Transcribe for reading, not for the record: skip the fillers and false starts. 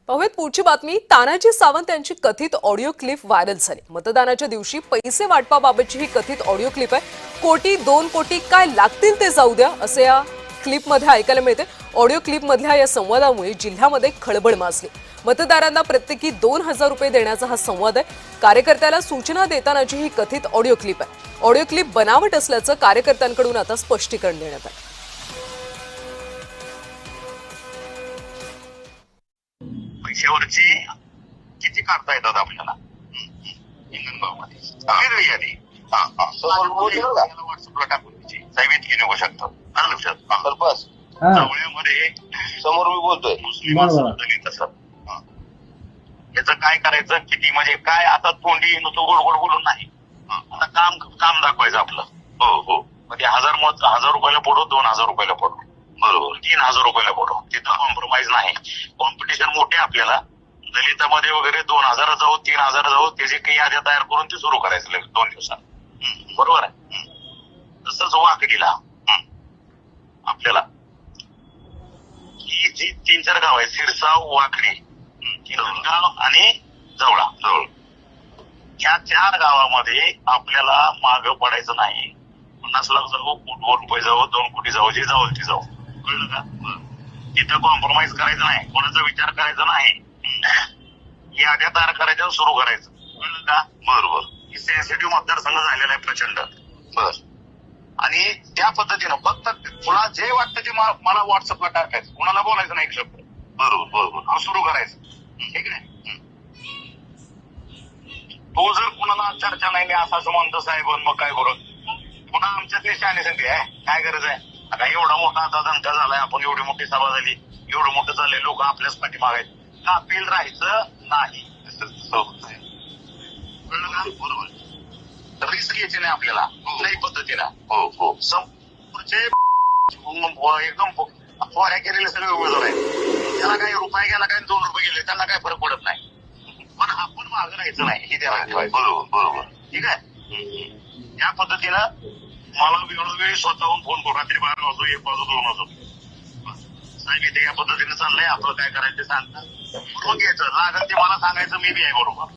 पाहूयात पुढची बातमी। तानाजी सावंत यांची कथित ऑडिओ क्लिप व्हायरल झाली। मतदानाच्या दिवशी पैसे वाटपाबाबतची ही कथित ऑडिओ क्लिप आहे। कोटी 2 कोटी काय लागतील ते जाऊ द्या असे या क्लिपमध्ये ऐकायला मिळते। ऑडिओ क्लिपमधल्या या संवादामुळे जिल्ह्यामध्ये खळबळ माजली। मतदारांना प्रत्येकी 2000 रुपये देण्याचा हा संवाद आहे। कार्यकर्त्याला सूचना देतानाची ही कथित ऑडिओ क्लिप आहे। ऑडिओ क्लिप बनावट असल्याचं कार्यकर्त्यांकडून आता स्पष्टीकरण देण्यात आलं। पैशावरची किती काढता येतात आपल्याला हिंगणगावमध्ये यादी व्हॉट्सअपला टाकून द्यायची। साहेब इतकी निघू शकतात आलं लक्षात। बस जवळमध्ये समोर मी बोलतोय मुस्लिम असं दलित असत याचं काय करायचं किती म्हणजे काय आता तोंडी नुसतं गोड गोड बोलून नाही। आता काम दाखवायचं आपलं। हो हो म्हणजे 1000 रुपयाला पडो 2000 रुपयाला पडो बरोबर 3000 रुपयाला पडो तिथं कॉम्प्रोमाइज नाही। कॉम्पिटिशन मोठे आपल्याला दलितामध्ये वगैरे 2000 जाऊ 3000 जाऊ त्याची काही याद्या तयार करून ते सुरू करायचं लगेच 2 दिवसात बरोबर आहे। तसंच वाकडीला आपल्याला ही जी 3-4 गाव आहेत सिरसाव वाकडी किरणगाव आणि जवळा या 4 गावामध्ये आपल्याला मागं पडायचं नाही। 50 लाख जाऊ 2 रुपये जाऊ 2 कोटी जाऊ जे जाऊ ते जाऊ कळलं का। तिथं कॉम्प्रोमाइज करायचं नाही कोणाचा विचार करायचा नाही। याद्या तयार करायच्या सुरू करायचं कळलं का। बरोबर सेन्सिटिव्ह मतदारसंघ झालेला आहे प्रचंड बर आणि त्या पद्धतीनं फक्त तुला जे वाटतं ते मला व्हॉट्सअपला टाकायचं कोणाला बोलायचं नाही एक शब्द बरोबर बरोबर सुरू करायचं ठीक नाही। तो जर कुणाला चर्चा नाही असं असं म्हणतो साहेब मग काय करू पुन्हा आमच्यातली शहाणी संधी आहे काय गरज आहे। आता एवढा मोठा आता धमका झालाय आपण एवढी मोठी सभा झाली एवढं मोठं झालंय लोक आपल्याच पाठीमागे आहेत कापील राहायचं नाही कळलं का बरोबर रिस्क घ्यायची नाही आपल्याला कुठल्याही पद्धतीनं हो हो समोरचे एकदम फवाऱ्या केलेले सगळे उमेदवार आहेत त्याला काही रुपये गेला काय 2 रुपये गेले त्यांना काही फरक पडत नाही पण आपण मागं राहायचं नाही हे त्याला बरोबर बरोबर ठीक आहे। या पद्धतीनं मला वेळोवेळी स्वतःहून फोन करू रात्री 12 वाजता 1 वाजता 2 वाजता साहेब इथे या पद्धतीने चाललंय आपलं काय करायचं सांगता बरोबर घ्यायचं लागेल ते मला सांगायचं मी बी आहे बरोबर।